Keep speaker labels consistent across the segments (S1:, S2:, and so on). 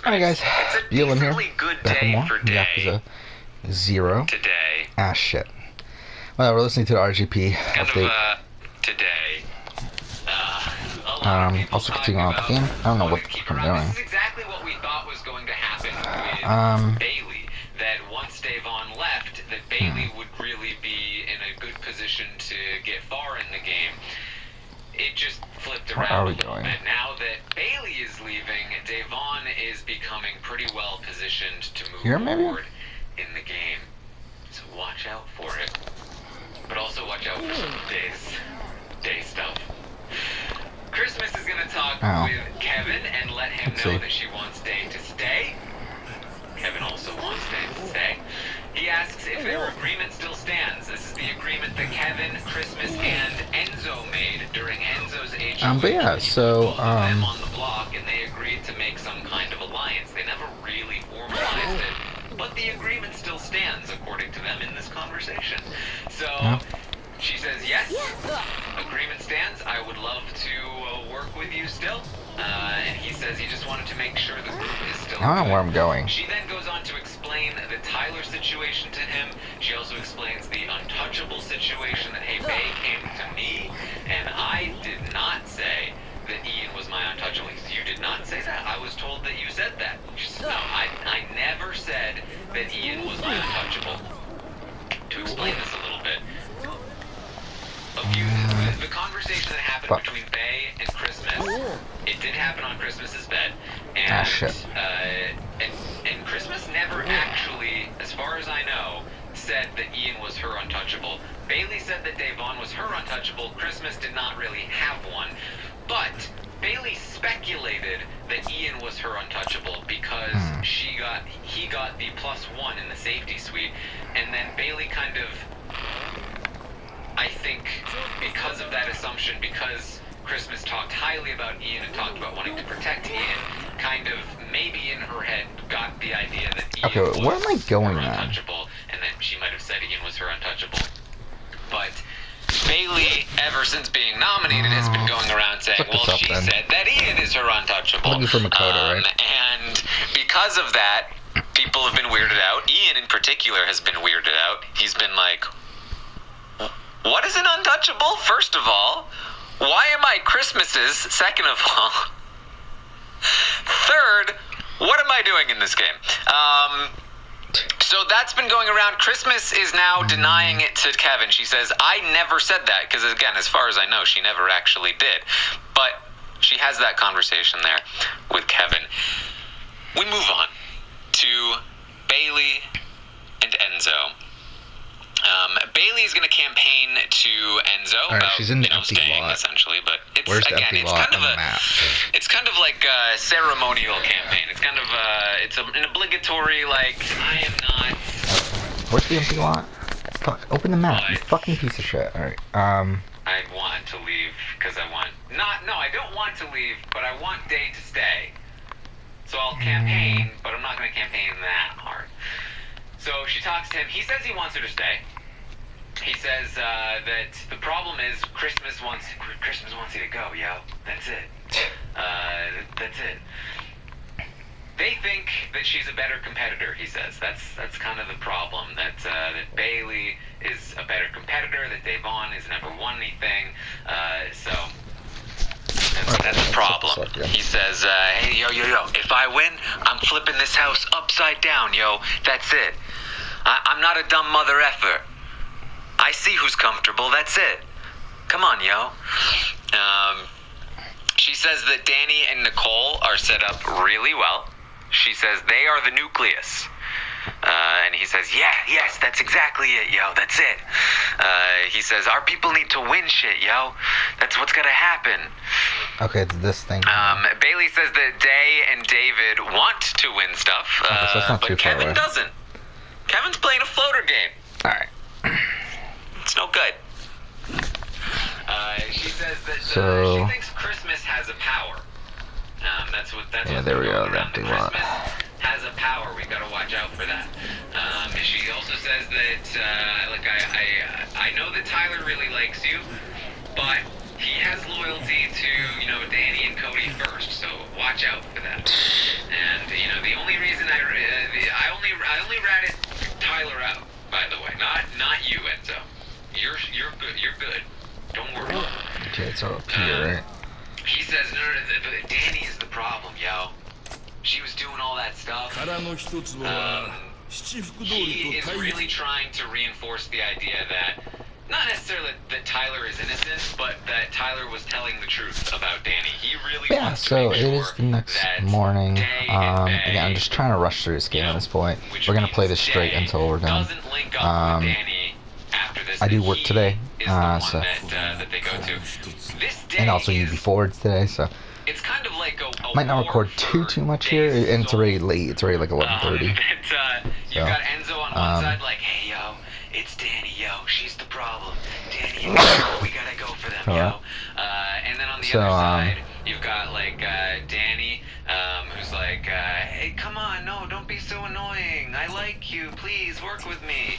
S1: Hi guys, Buellin here,
S2: good
S1: back
S2: day
S1: with more
S2: for day
S1: Yakuza 0.
S2: today.
S1: Ah, shit. Well, we're listening to the RGP
S2: Kind
S1: update.
S2: of today. A lot of people
S1: Also continuing on with the game. I don't know what the fuck I'm doing.
S2: This is exactly what we thought was going to happen with Bailey. That once Davon left, that Bailey would really be in a good position to get far in the game. It just flipped around.
S1: Where are we going?
S2: And now that Bailey is leaving, Davon is becoming pretty well positioned to move forward in the game. So watch out for it. But also watch out for some day stuff. Christmas is going to talk with Kevin and let him know that she wants Day to stay. Kevin also wants Day to stay. He asks if their agreement still stands. This is the agreement that Kevin, Christmas, and Enzo made during Enzo's age.
S1: But yeah, so
S2: them on the block, and they agreed to make some kind of alliance. They never really formalized it, but the agreement still stands, according to them in this conversation. So she says yes. Agreement stands. I would love to work with you still. And he says he just wanted to make sure the group is still.
S1: I don't know where I'm going.
S2: She then goes on to explain the Tyler situation to him. She also explains the untouchable situation, that hey, Bay came to me and I did not say that Ian was my untouchable. He says, you did not say that? I was told that you said that. She says, no, I never said that Ian was my untouchable. To explain this a little bit, the conversation that happened between Bay and Christmas, it did happen on Christmas's bed, and and Christmas never actually, as far as I know, said that Ian was her untouchable. Bailey said that Davon was her untouchable. Christmas did not really have one, but Bailey speculated that Ian was her untouchable because he got the +1 in the safety suite, and then Bailey kind of, I think, because of that assumption, because Christmas talked highly about Ian and talked about wanting to protect Ian, kind of maybe in her head got the idea that Ian was
S1: where am I going
S2: her
S1: now?
S2: untouchable, and then she might have said Ian was her untouchable. But Bailey, ever since being nominated, has been going around saying, well, she said that Ian is her untouchable.
S1: Looking for Makoto, right?
S2: And because of that, people have been weirded out. Ian in particular has been weirded out. He's been like, what is an untouchable? First of all, why am I Christmas's? Second of all, third, what am I doing in this game? So that's been going around. Christmas is now denying it to Kevin. She says, I never said that, because again, as far as I know, she never actually did. But she has that conversation there with Kevin. We move on to Bailey and Enzo. Bailey is going to campaign to Enzo about
S1: she's in the empty
S2: staying,
S1: lot.
S2: essentially, but it's
S1: Where's the
S2: again,
S1: empty
S2: it's
S1: lot
S2: kind of
S1: on the map?
S2: It's kind of like a ceremonial campaign. It's kind of it's an obligatory, like, I am not.
S1: Where's the empty lot? Fuck, open the map, you fucking piece of shit. Alright,
S2: I want to leave because I want I don't want to leave, but I want Day to stay. So I'll campaign, but I'm not going to campaign that hard. So she talks to him. He says he wants her to stay. He says that the problem is Christmas wants you to go, yo. That's it. That's it. They think that she's a better competitor, he says. That's kind of the problem. That Bailey is a better competitor, that Davon is never won anything. So that's the problem. He says, hey, yo, if I win, I'm flipping this house upside down, yo. That's it. I'm not a dumb mother effer. I see who's comfortable, that's it. Come on, yo. She says that Danny and Nicole are set up really well. She says they are the nucleus. And he says, yes, that's exactly it, yo, that's it. He says, our people need to win shit, yo. That's what's gonna happen.
S1: Okay, it's this thing.
S2: Bailey says that Day and David want to win stuff, but Kevin doesn't. Kevin's playing a floater game.
S1: Alright.
S2: It's no good. She says that she thinks Christmas has a power. That's what
S1: there we go, that big lot.
S2: Christmas has a power. We gotta watch out for that. She also says that, I know that Tyler really likes you, but he has loyalty to, Danny and Cody first, so watch out for that. And, the
S1: mats are up here, right?
S2: He says, no, Danny is the problem, yo. She was doing all that stuff. He is really trying to reinforce the idea that, not necessarily that Tyler is innocent, but that Tyler was telling the truth about Danny. He really wants to
S1: so
S2: make
S1: it
S2: sure
S1: is the next
S2: that
S1: morning.
S2: Day and Bay,
S1: Again, I'm just trying to rush through this game at this point. We're gonna play this straight until we're done.
S2: Doesn't link up with Danny after this.
S1: I do work today,
S2: is the one
S1: so
S2: that they go to. This day
S1: and also UB forwards today, so
S2: it's kind of like a
S1: might not record too much here, and it's already late. It's already like 11:30.
S2: You've got Enzo on one side, like, hey yo, it's Danny, yo, she's the problem. Danny and we gotta go for them, yo. And then on the other side, you've got like Danny, who's like, hey, come on, no, don't be so annoying. I like you, please work with me.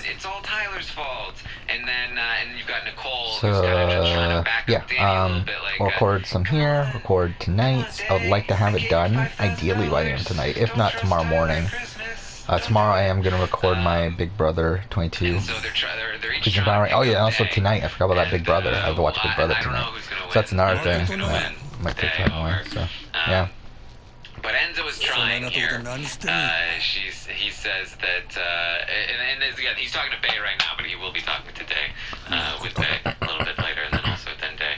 S2: It's all Tyler's fault. And then you've got Nicole, who's kind of just trying to back up Danny a little bit, like,
S1: we'll record some here, record tonight. I would like to have it done, ideally by the end of tonight, if not tomorrow morning. Tomorrow I am going to record my Big Brother 22.
S2: So they're
S1: Oh yeah, also tonight, I forgot about that Big Brother. I have to watch Big Brother tonight. So that's another thing that might take time away, so, yeah.
S2: But Enzo is trying here. He says that, and again, he's talking to Bay right now, but he will be talking today with Bay a little bit later, and then also then Day.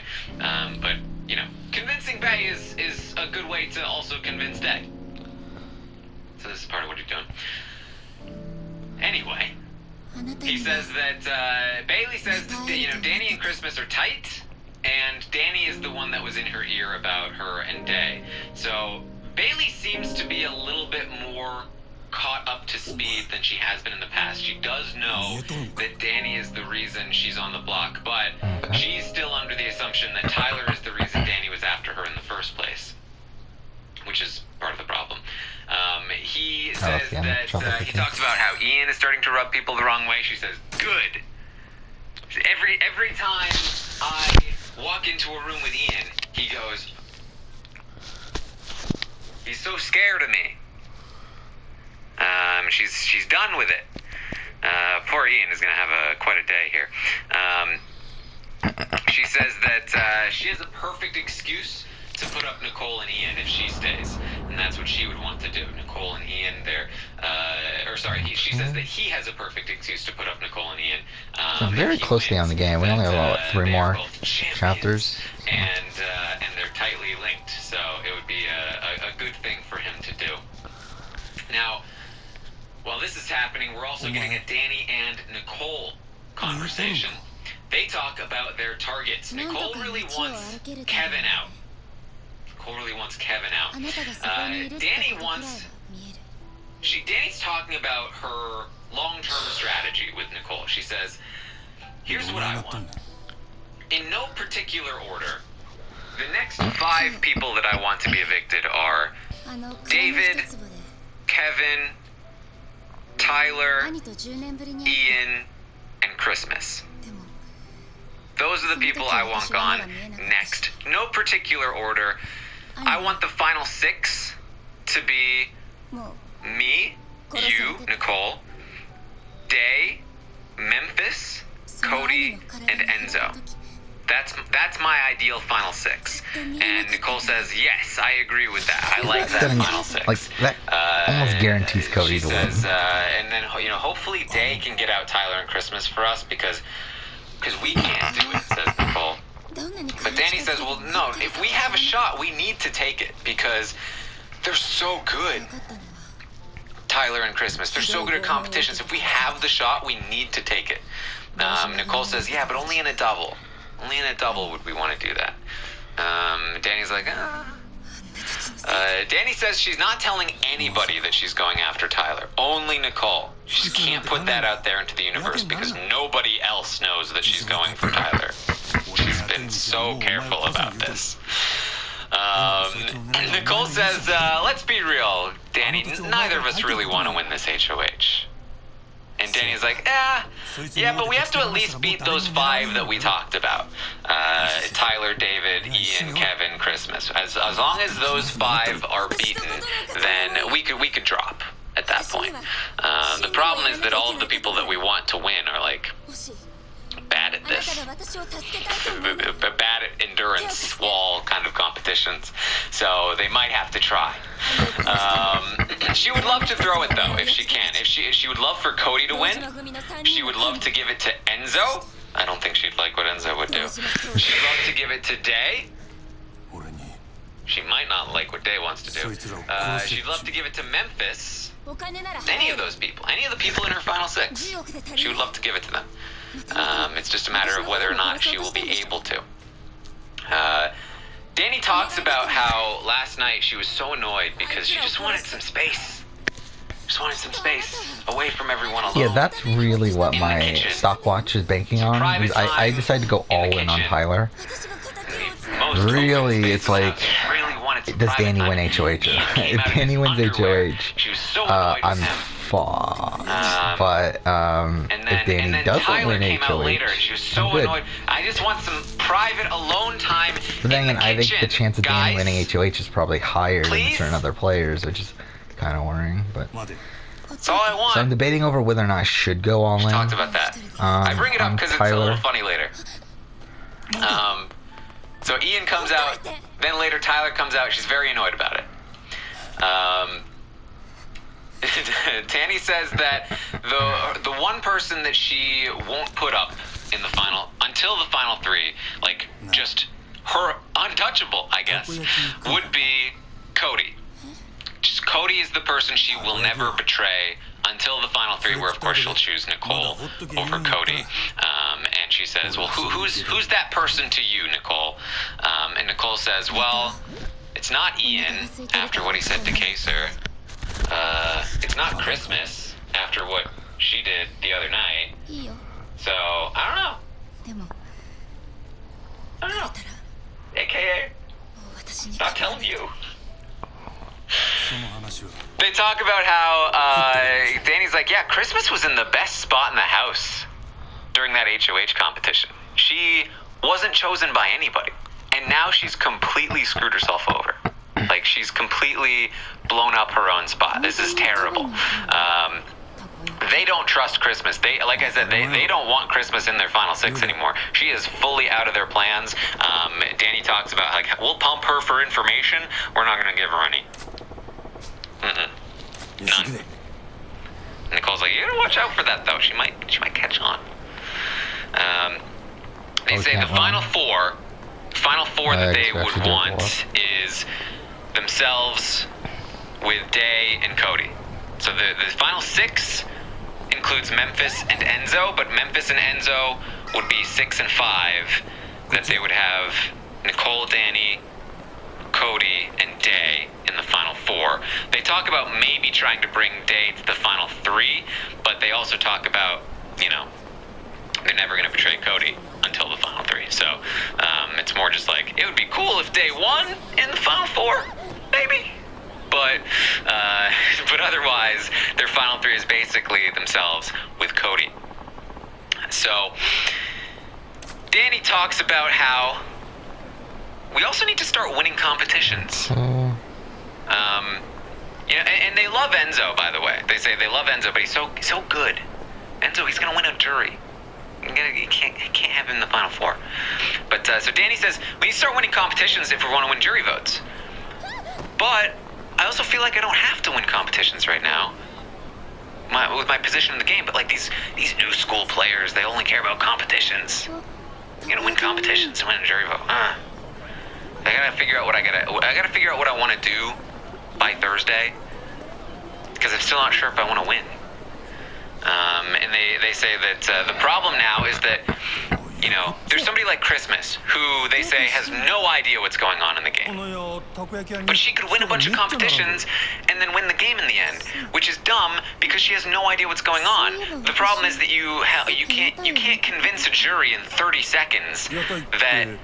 S2: But, you know, convincing Bay is a good way to also convince Day. So this is part of what he's doing. Anyway, he says that, Bailey says that, you know, Danny and Christmas are tight, and Danny is the one that was in her ear about her and Day. So Bailey seems to be a little bit more caught up to speed than she has been in the past. She does know that Danny is the reason she's on the block, but she's still under the assumption that Tyler is the reason Danny was after her in the first place, which is part of the problem. He says that he talks about how Ian is starting to rub people the wrong way. She says, good. Every time I walk into a room with Ian, he goes, he's so scared of me. She's done with it. Poor Ian is going to have quite a day here. She says that she has a perfect excuse to put up Nicole and Ian if she stays, and that's what she would want to do. Nicole and Ian, she says that he has a perfect excuse to put up Nicole and Ian.
S1: So very closely on the game. We only have about 3 more chapters,
S2: and they're tightly linked. So it would be a good thing for him to do. Now, while this is happening, we're also getting a Danny and Nicole conversation. They talk about their targets. Nicole really wants Kevin out. Danny's talking about her long-term strategy with Nicole. She says, here's what I want. In no particular order, the next 5 people that I want to be evicted are David, Kevin, Tyler, Ian, and Christmas. Those are the people I want gone next. No particular order. I want the final 6 to be me, you, Nicole, Day, Memphis, Cody, and Enzo. That's my ideal final 6. And Nicole says, yes, I agree with that. I like that final 6.
S1: Like, that almost guarantees Cody to win.
S2: And then, you know, hopefully Day can get out Tyler and Christmas for us because we can't do it, says Nicole. But Danny says, well, no, if we have a shot, we need to take it because they're so good. Tyler and Christmas, they're so good at competitions. If we have the shot, we need to take it. Nicole says, yeah, but only in a double. Only in a double would we want to do that. Danny's like, Danny says she's not telling anybody that she's going after Tyler. Only Nicole. She just can't put that out there into the universe because nobody else knows that she's going for Tyler. She's been so careful about this. Nicole says, let's be real, Danny, neither of us really want to win this HOH. And Danny's like, yeah, but we have to at least beat those 5 that we talked about. Tyler, David, Ian, Kevin, Christmas. As long as those 5 are beaten, then we could drop at that point. The problem is that all of the people that we want to win are, like, bad at this. Bad endurance wall kind of competitions. So they might have to try. She would love to throw it though, if she can. If she would love for Cody to win. She would love to give it to Enzo. I don't think she'd like what Enzo would do. She'd love to give it to Day. She might not like what Day wants to do. She'd love to give it to Memphis. Any of those people. Any of the people in her final six. She would love to give it to them. It's just a matter of whether or not she will be able to. Danny talks about how last night she was so annoyed because she just wanted some space. Just wanted some space away from everyone alone.
S1: Yeah, that's really what my stopwatch is banking on. I decided to go all in on Tyler. Really, it's like, does Danny win HOH? If Danny wins HOH, I'm fucked. But if Danny doesn't win HOH, I'm good.
S2: I just want some private alone time.
S1: But then again, I think the chance of Danny winning HOH is probably higher than certain other players, which is kind of worrying. But
S2: that's all I want.
S1: So I'm debating over whether or not I should go all in.
S2: We talked about that. I bring it up because it's a little funny later. So Ian comes out, then later Tyler comes out. She's very annoyed about it. Tanny says that the one person that she won't put up in the final until the final three, like just her untouchable, I guess, would be Cody. Just Cody is the person she will never betray until the final three, where of course she'll choose Nicole over Cody. And she says, well, who's that person to you, Nicole? And Nicole says, well, it's not Ian, after what he said to Kaser. It's not Christmas, after what she did the other night. So, I don't know. AKA, stop telling you. They talk about how Danny's like, yeah, Christmas was in the best spot in the house during that HOH competition. She wasn't chosen by anybody, and now she's completely screwed herself over. Like, she's completely blown up her own spot. This is terrible. They don't trust Christmas. Like I said, they don't want Christmas in their final six anymore. She is fully out of their plans. Danny talks about, like, we'll pump her for information. We're not going to give her any. None. Nicole's like, you gotta watch out for that though. She might catch on. They say the final four that they would want is themselves with Day and Cody. So the final six includes Memphis and Enzo, but Memphis and Enzo would be 6 and 5. That they would have Nicole, Danny, Cody, and Day in the final four. They talk about maybe trying to bring Day to the final three, but they also talk about, they're never going to betray Cody until the final three. So it's more just like, it would be cool if Day won in the final four, maybe. But otherwise, their final three is basically themselves with Cody. So Danny talks about how we also need to start winning competitions. And they love Enzo, by the way. They say they love Enzo, but he's so good. Enzo, he's gonna win a jury. You can't have him in the final four. But so Danny says we need to start winning competitions if we want to win jury votes. But I also feel like I don't have to win competitions right now. With my position in the game, but like these new school players, they only care about competitions. You gotta win competitions to win a jury vote. I gotta figure out what I gotta figure out what I want to do by Thursday, because I'm still not sure if I want to win. And they say that the problem now is that, there's somebody like Christmas who they say has no idea what's going on in the game. But she could win a bunch of competitions and then win the game in the end, which is dumb because she has no idea what's going on. The problem is that you can't convince a jury in 30 seconds that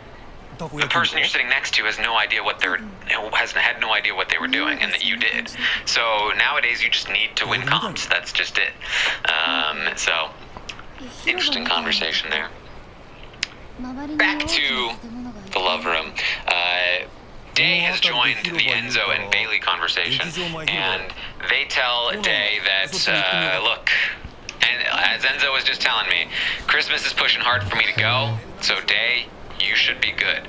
S2: the person you're sitting next to has no idea had no idea what they were doing, and that you did. So nowadays you just need to win comps. That's just it. So interesting conversation there. Back to the love room. Day has joined the Enzo and Bailey conversation, and they tell Day that look, and as Enzo was just telling me, Christmas is pushing hard for me to go, so Day, you should be good.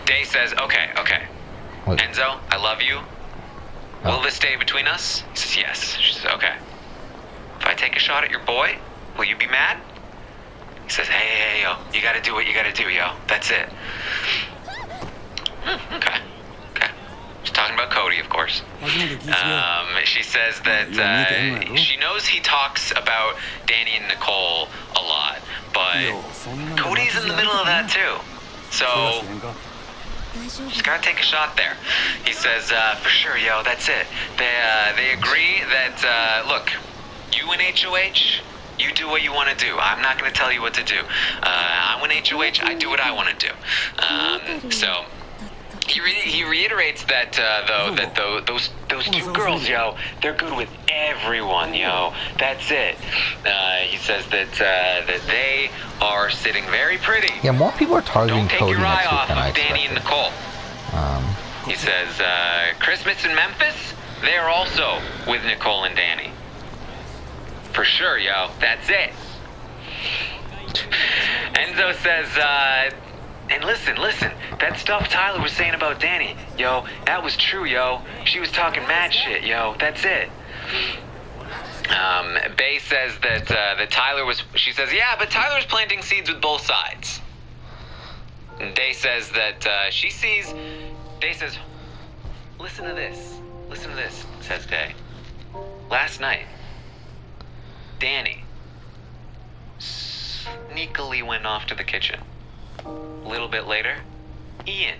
S2: Day says, okay.
S1: What?
S2: Enzo, I love you. Will this stay between us? He says, yes. She says, okay. If I take a shot at your boy, will you be mad? He says, hey, yo, you gotta do what you gotta do, yo. That's it. Okay. She's talking about Cody, of course. She says that she knows he talks about Danny and Nicole a lot, but Cody's in the middle of that too. So she's gotta take a shot there. He says, for sure, yo, that's it. They agree that, look, you in HOH, you do what you want to do. I'm not going to tell you what to do. I win HOH, I do what I want to do. So he reiterates that, though, that those two girls, yo, they're good with everyone, yo. That's it. He says that they are sitting very pretty.
S1: Yeah, more people are targeting
S2: Don't take
S1: Cody
S2: your eye
S1: next week
S2: off
S1: than I
S2: of Danny and Nicole. He says, Christmas in Memphis, they are also with Nicole and Danny. For sure, yo. That's it. Enzo says, and listen, that stuff Tyler was saying about Danny, yo, that was true, yo. She was talking mad shit, yo. That's it. Bay says that Tyler was, she says, yeah, but Tyler was planting seeds with both sides. And Day says that she sees, Day says, listen to this, says Day. Last night, Danny sneakily went off to the kitchen. A little bit later, Ian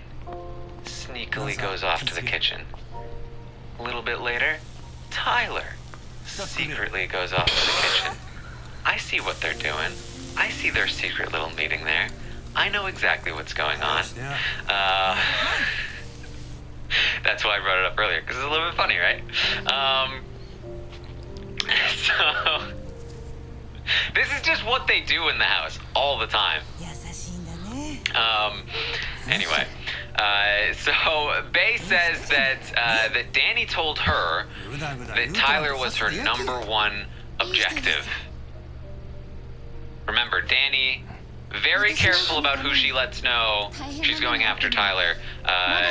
S2: sneakily goes off to the kitchen. A little bit later, Tyler secretly goes off to the kitchen. I see what they're doing. I see their secret little meeting there. I know exactly what's going on. That's why I brought it up earlier, because it's a little bit funny, right? So this is just what they do in the house all the time. Anyway, so Bay says that Danny told her that Tyler was her #1 objective. Remember, Danny, very careful about who she lets know she's going after Tyler.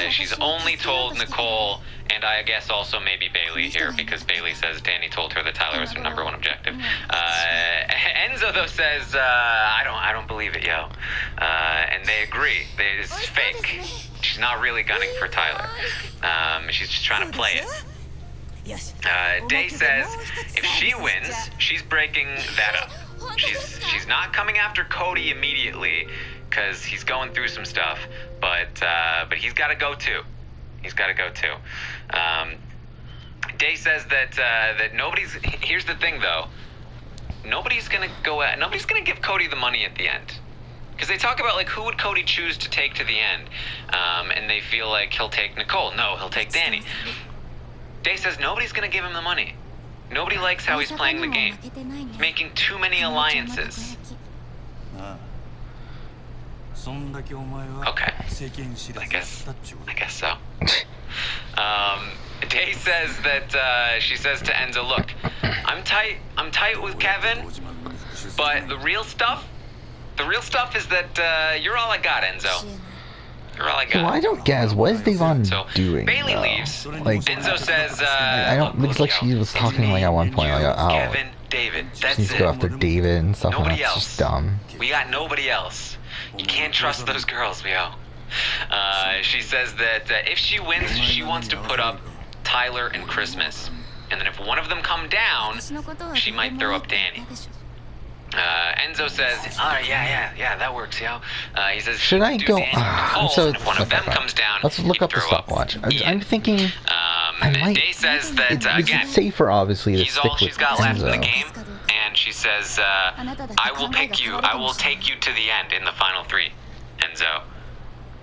S2: She's only told Nicole, and I guess also maybe Bailey here, because Bailey says Danny told her that Tyler was her #1 objective. Enzo, though, says, I don't believe it, yo. And they agree. It's fake. She's not really gunning for Tyler. She's just trying to play it. Day says if she wins, she's breaking that up. She's not coming after Cody immediately, because he's going through some stuff, but he's got to go too. Day says that nobody's. Here's the thing, though. Nobody's gonna give Cody the money at the end, because they talk about, like, who would Cody choose to take to the end, and they feel like he'll take Nicole. No, he'll take Danny. Day says nobody's gonna give him the money. Nobody likes how he's playing the game. He's making too many alliances. Okay. I guess so. Day says that she says to Enzo, look, I'm tight with Kevin, but the real stuff is that you're all I got, Enzo. You're all I got.
S1: Well, I don't guess. What is Devon doing?
S2: Bailey leaves.
S1: Like,
S2: Enzo says,
S1: I don't. It's like she was talking like at one point, like, oh,
S2: Kevin, David. That's
S1: she needs to go after David and stuff, and that's just dumb.
S2: We got nobody else. You can't trust those girls, yo. She says that if she wins, she wants to put up Tyler and Christmas, and then if one of them come down, she might throw up Danny. Enzo says, yeah, that works, yo. He says,
S1: should I go? I'm so.
S2: If one of them comes down,
S1: let's look up the stopwatch. I'm thinking. I might.
S2: Day says that again.
S1: It's safer, obviously, to
S2: He's
S1: stick
S2: all
S1: with
S2: she's got left in the
S1: Enzo.
S2: game, and she says, I will pick you. I will take you to the end in the final 3, Enzo.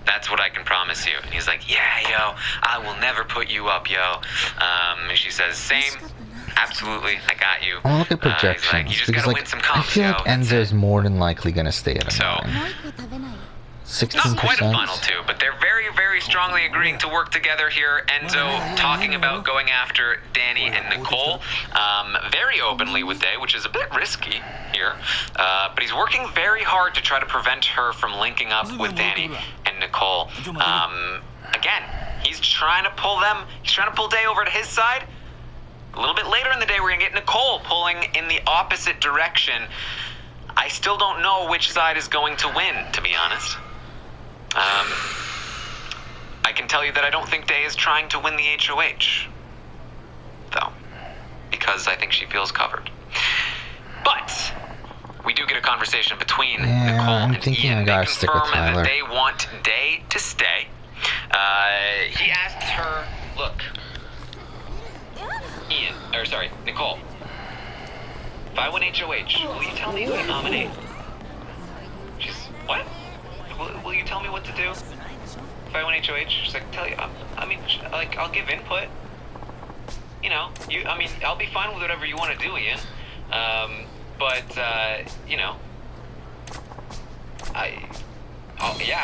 S2: That's what I can promise you. And he's like, yeah, yo, I will never put you up, yo. And she says, same. Absolutely, I got you.
S1: I look at projections,
S2: like, you just
S1: because,
S2: gotta
S1: like,
S2: win some comps,
S1: I feel like Enzo's more than likely gonna stay at a 9. 16%.
S2: Not quite a final two, but they're very, very strongly agreeing to work together here. Enzo talking about going after Danny and Nicole very openly with Day, which is a bit risky here. But he's working very hard to try to prevent her from linking up with Danny and Nicole. Again, he's trying to pull Day over to his side. A little bit later in the day, we're going to get Nicole pulling in the opposite direction. I still don't know which side is going to win, to be honest. I can tell you that I don't think Day is trying to win the HOH, though, because I think she feels covered. But we do get a conversation between Nicole and Ian. They confirm that they want Day to stay. He asks her, look, Nicole, if I win HOH, will you tell me who to nominate? She's, what? Will you tell me what to do? If I win HOH, she's like, I'll give input. I'll be fine with whatever you want to do, Ian. I'll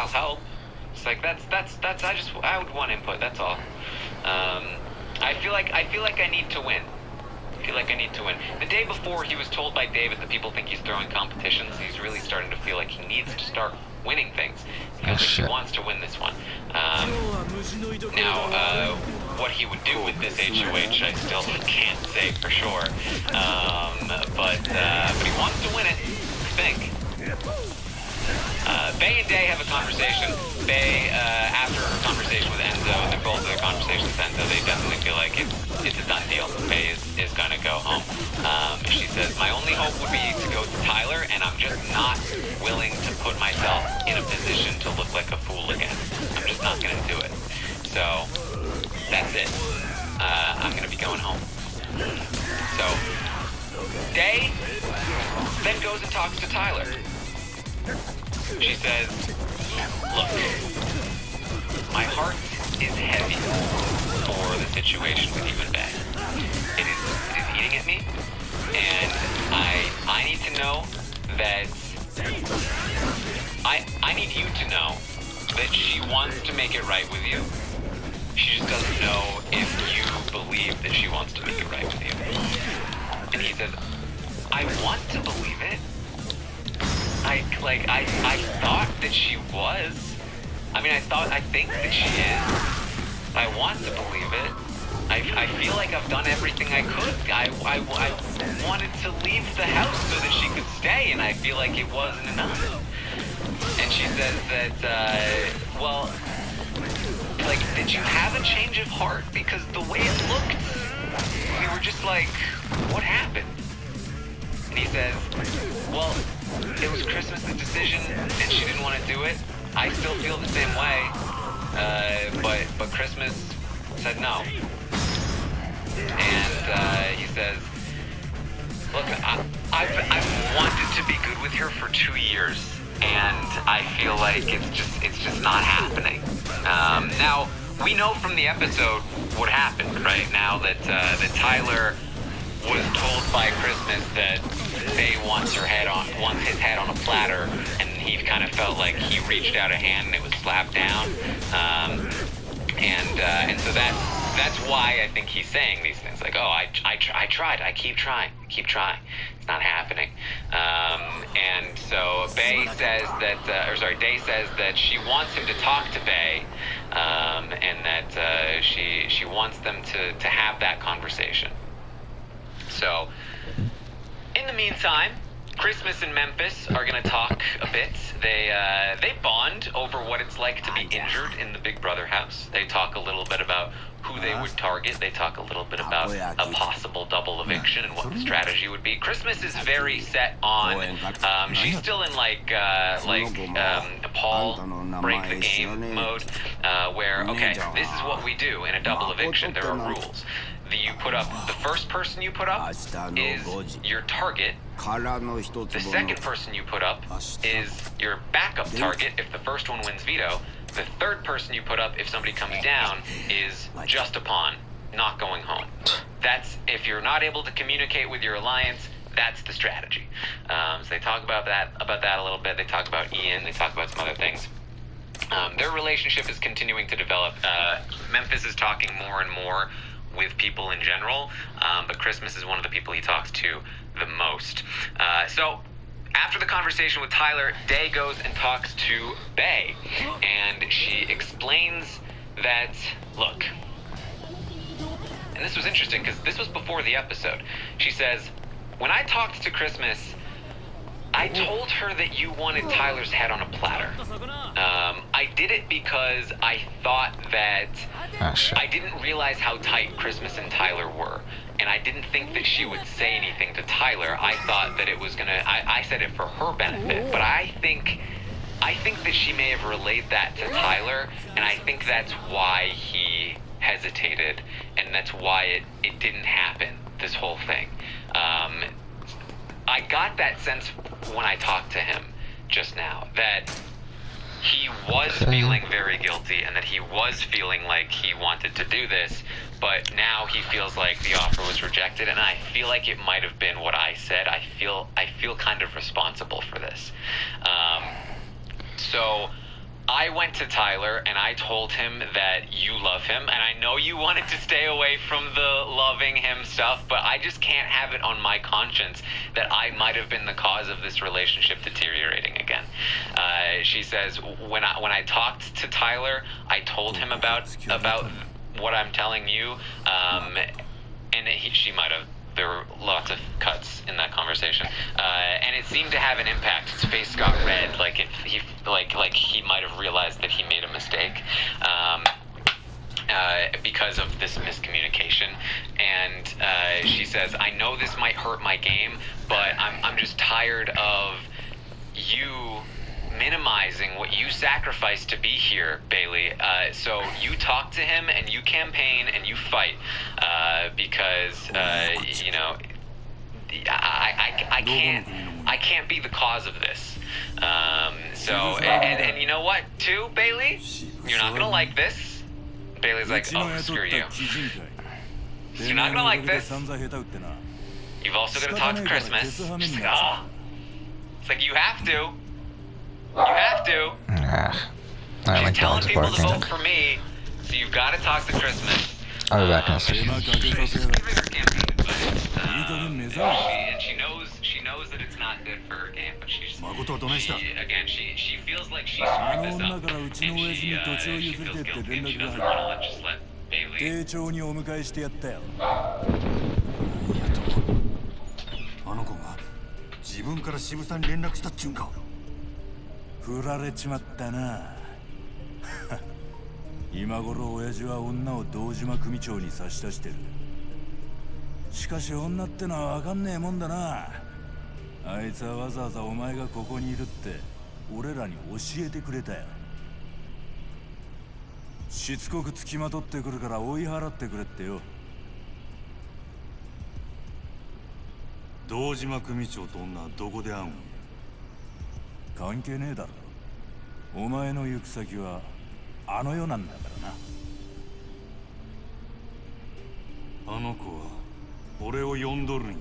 S2: help. It's like, I would want input, that's all. I feel like I need to win. The day before, he was told by David that people think he's throwing competitions. He's really starting to feel like he needs to start winning things. Because he wants to win this one. What he would do with this HOH, I still can't say for sure. But he wants to win it, I think. Bay and Day have a conversation. Bay, after her conversation with Enzo, and both of their conversations with Enzo, they definitely feel like it's a done deal. Bay is going to go home. She says, my only hope would be to go to Tyler, and I'm just not willing to put myself in a position to look like a fool again. I'm just not going to do it. So, that's it. I'm going to be going home. So, Day then goes and talks to Tyler. She says, look, my heart is heavy for the situation with you and Bay. It is eating at me, and I need to know that I need you to know that she wants to make it right with you. She just doesn't know if you believe that she wants to make it right with you. And he says, I want to believe it. I thought that she was. I think that she is. I want to believe it. I feel like I've done everything I could. I wanted to leave the house so that she could stay, and I feel like it wasn't enough. And she says that, did you have a change of heart? Because the way it looked, we were just like, what happened? And he says, well, it was Christmas's decision, and she didn't want to do it. I still feel the same way, but Christmas said no. And he says, look, I've wanted to be good with her for 2 years, and I feel like it's just not happening. Now, we know from the episode what happened, right? Now that Tyler was told by Christmas that Faye wants his head on a platter, and he kind of felt like he reached out a hand and it was slapped down. And so that's why I think he's saying these things, like, oh, I tried, I keep trying, it's not happening. And so Day says that she wants him to talk to Bay, and that she wants them to have that conversation. So, in the meantime, Christmas and Memphis are going to talk a bit. They bond over what it's like to be injured in the Big Brother house. They talk a little bit about who they would target. They talk a little bit about a possible double eviction and what the strategy would be. Christmas is very set on. She's still in Paul break the game mode, where this is what we do in a double eviction. There are rules. The first person you put up is your target. The second person you put up is your backup target if the first one wins veto. The third person you put up if somebody comes down is just a pawn, not going home. That's, if you're not able to communicate with your alliance, that's the strategy. So they talk about that a little bit. They talk about Ian. They talk about some other things. Their relationship is continuing to develop. Memphis is talking more and more with people in general, but Christmas is one of the people he talks to the most. So after the conversation with Tyler, Day goes and talks to Bay, and she explains that, look, and this was interesting because this was before the episode. She says, when I talked to Christmas, I told her that you wanted Tyler's head on a platter. I did it because I thought that I didn't realize how tight Christmas and Tyler were. And I didn't think that she would say anything to Tyler. I thought that it was gonna, I said it for her benefit. But I think that she may have relayed that to Tyler, and I think that's why he hesitated, and that's why it didn't happen, this whole thing. I got that sense when I talked to him just now, that he was feeling very guilty and that he was feeling like he wanted to do this, but now he feels like the offer was rejected, and I feel like it might have been what I said. I feel kind of responsible for this. So I went to Tyler and I told him that you love him, and I know you wanted to stay away from the loving him stuff, but I just can't have it on my conscience that I might have been the cause of this relationship deteriorating again. She says, when I talked to Tyler, I told him about what I'm telling you, and she might have. There were lots of cuts in that conversation, and it seemed to have an impact. His face got red, like he might have realized that he made a mistake because of this miscommunication. And she says, "I know this might hurt my game, but I'm just tired of you minimizing what you sacrificed to be here, Bailey. So you talk to him and you campaign and you fight, because you know, I can't be the cause of this. So and you know what, too, Bailey, you're not gonna like this." Bailey's like, "Oh, screw you. You're not gonna like this. You've also got to talk to Christmas." She's like, "Oh." It's like, you have to. You have to. She's telling people to vote for me, so you've got to talk to Christmas.
S1: I'll be back in a second.
S2: She's giving her campaign advice, and she knows that it's not good for her game, but she feels like she screwed this up, and she feels guilty, and she doesn't want to just let Bailey.
S3: あの子が自分から渋さんに連絡したっちゅうんか。振られちまったな。今頃親父は女を堂島組長に差し出してる。しかし女ってのは分かんねえもんだな。あいつはわざわざお前がここにいるって俺らに教えてくれたよ。しつこく付きまとってくるから追い払ってくれってよ。堂島組長と女はどこで会うんや。関係ねえだろ。お前の行く先はあの世なんだからな。あの子は俺を呼んどるんや。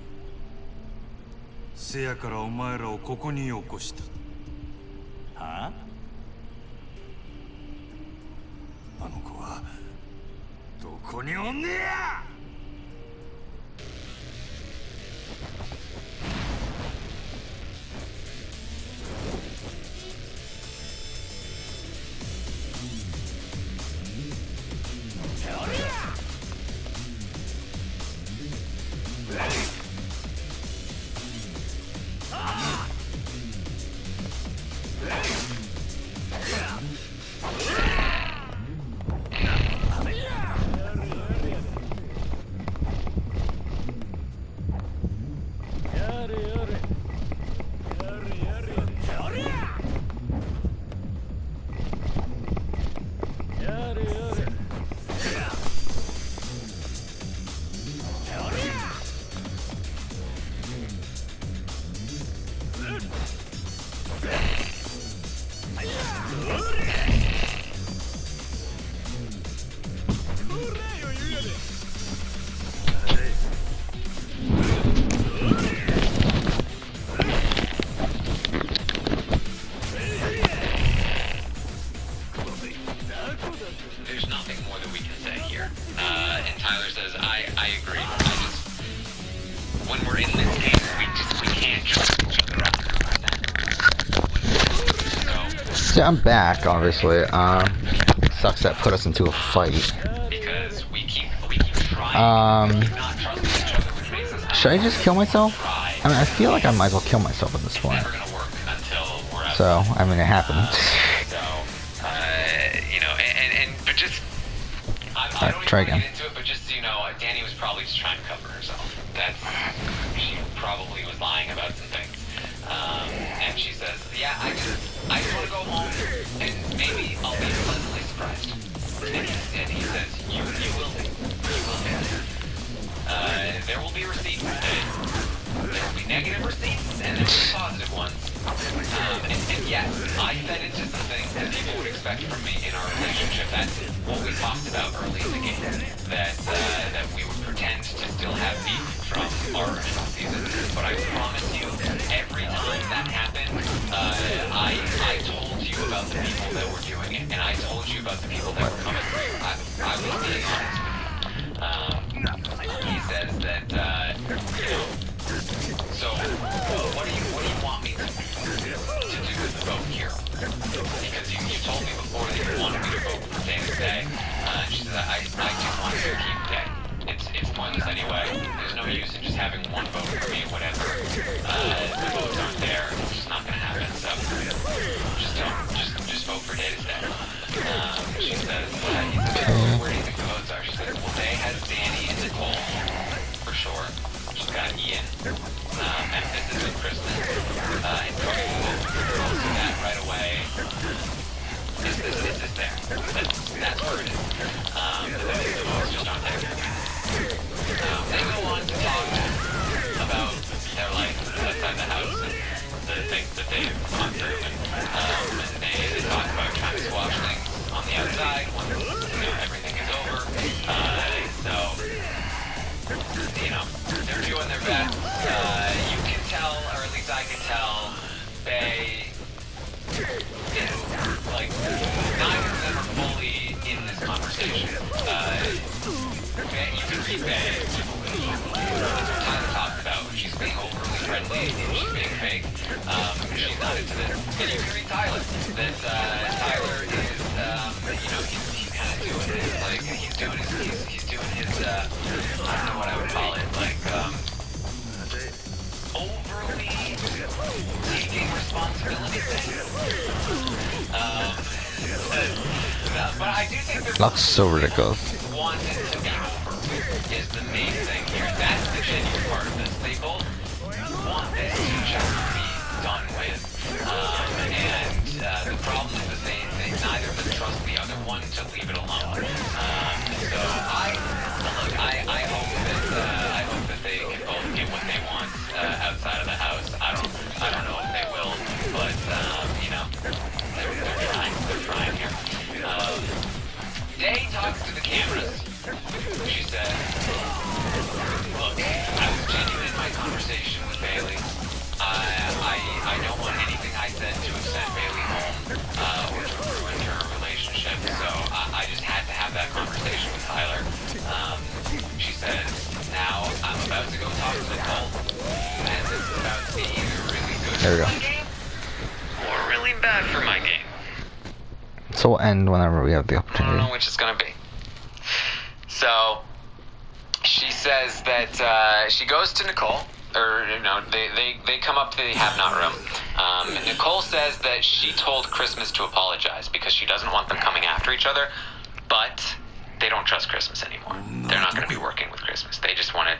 S3: せやからお前らをここに起こした。はあ？あの子はどこにおんねや！
S2: Tyler says, I agree. When we're in this game, we can't trust each other 100%.
S1: So I'm back, obviously. Sucks that put us into a fight.
S2: Because we keep trying. We keep not trusting each other, which makes us.
S1: Should I just kill myself? I mean, I feel like I might as well kill myself at this point.
S2: It's never gonna work until we're out.
S1: So, I mean, it happened.
S2: But just. I don't
S1: try
S2: even
S1: again.
S2: get into it, but just so you know, Danny was probably just trying to cover herself. She probably was lying about some things. And she says, yeah, I just want to go home, and maybe I'll be pleasantly surprised. And he says, you will be. You will be. There will be receipts. There will be negative receipts, and there will be positive ones. And yes, I fed into some things that people would expect from me in our relationship. That's what we talked about early in the game. That we would pretend to still have beef from our original season. But I promise you, every time that happened, I told you about the people that were doing it, and I told you about the people that were coming through. I was being honest with you. He says that, so what do you want me to do with the vote here? Because you told me before that you wanted me to vote for day to day. She says, I do want to keep day. It's pointless anyway. There's no use in just having one vote for me, whatever. The votes aren't there. It's just not gonna happen. So just vote for day to day. She says, he says, where do you think the votes are? She says, well, Day has Danny and Nicole for sure. She's got Ian. Memphis is with Kristen. And Cody will post that right away. Is this there? That's where it is. The votes just aren't there. They go on to talk about their life outside the house and the things that they've gone through, and they talk about trying to squash things on the outside once everything is over. So they're doing their best. You can tell, or at least I can tell, Faye is like neither of them are fully in this conversation. You can see Faye. Tyler talked about she's being overly friendly and she's being fake. She's not into this. And you can read Tyler. That Tyler is, he's kind of doing this, like he's doing his I don't know what I would call it, like overly taking responsibility thing. But I do think there's
S1: That's so ridiculous.
S2: wanting to be over is the main thing here. That's the genuine part of this. They both want this to just be done with. And the problem is that they neither of them trust the other one to leave it alone. So I hope that they can both get what they want outside of the house. I don't know if they will, but they're trying here. Day talks to the cameras. She said, look, I was genuine in my conversation with Bailey. I don't want anything I said to have sent Bailey home or to ruin her relationship, so I just had to have that conversation with Tyler. She says, now I'm about to go talk to Nicole, and this is about to be either really good for my game or really bad for my game.
S1: So we'll end whenever we have the opportunity.
S2: I don't know which it's gonna be. So she says that she goes to Nicole, or they come up to the have-not room. Nicole says that she told Christmas to apologize because she doesn't want them coming after each other, but they don't trust Christmas anymore. They're not going to be working with Christmas. They just want to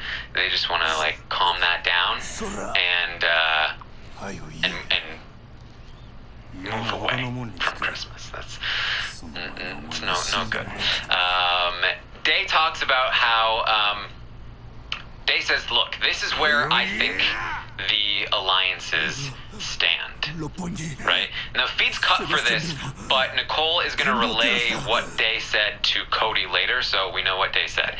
S2: like calm that down and move away from Christmas. That's it's no good. Day talks about how Day says, look, this is where I think the alliances stand, right? Now, feed's cut for this, but Nicole is going to relay what Day said to Cody later, so we know what Day said.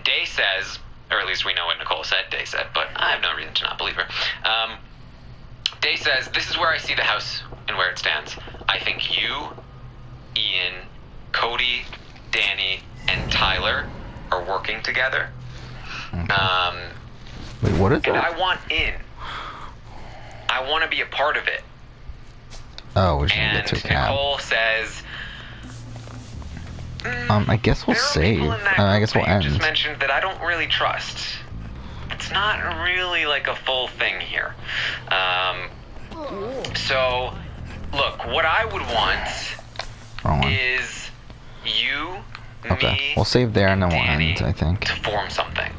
S2: Day says, or at least we know what Nicole said, Day said, but I have no reason to not believe her. Day says, this is where I see the house and where it stands. I think you, Ian, Cody, Danny, and Tyler are working together.
S1: Okay. Wait, what is
S2: and
S1: that?
S2: I want in. I want to be a part of it.
S1: Oh, we're just gonna get to a cab.
S2: Nicole says,
S1: I guess we'll save. I guess we'll end.
S2: Just mentioned that I don't really trust. It's not really like a full thing here. So, look, what I would want is you, me,
S1: we'll save there and then we'll
S2: Danny
S1: end, I think.
S2: to form something.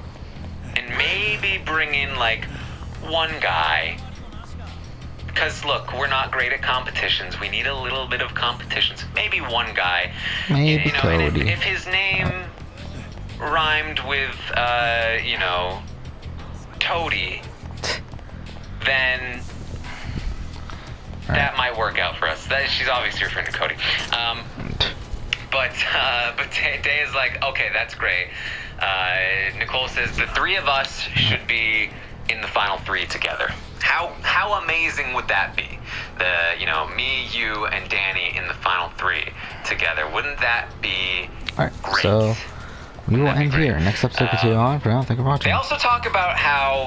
S2: And maybe bring in, like, one guy. Because, look, we're not great at competitions. We need a little bit of competitions. Maybe one guy.
S1: Maybe Cody.
S2: And if his name rhymed with, Toady, then that might work out for us. She's obviously referring to Cody. But Day is like, okay, that's great. Nicole says the three of us should be in the final three together. How amazing would that be? Me, you, and Danny in the final three together. Wouldn't that be
S1: great?
S2: Alright,
S1: so we will end here. Next episode, continue on. For now, thank you for watching.
S2: They also talk about how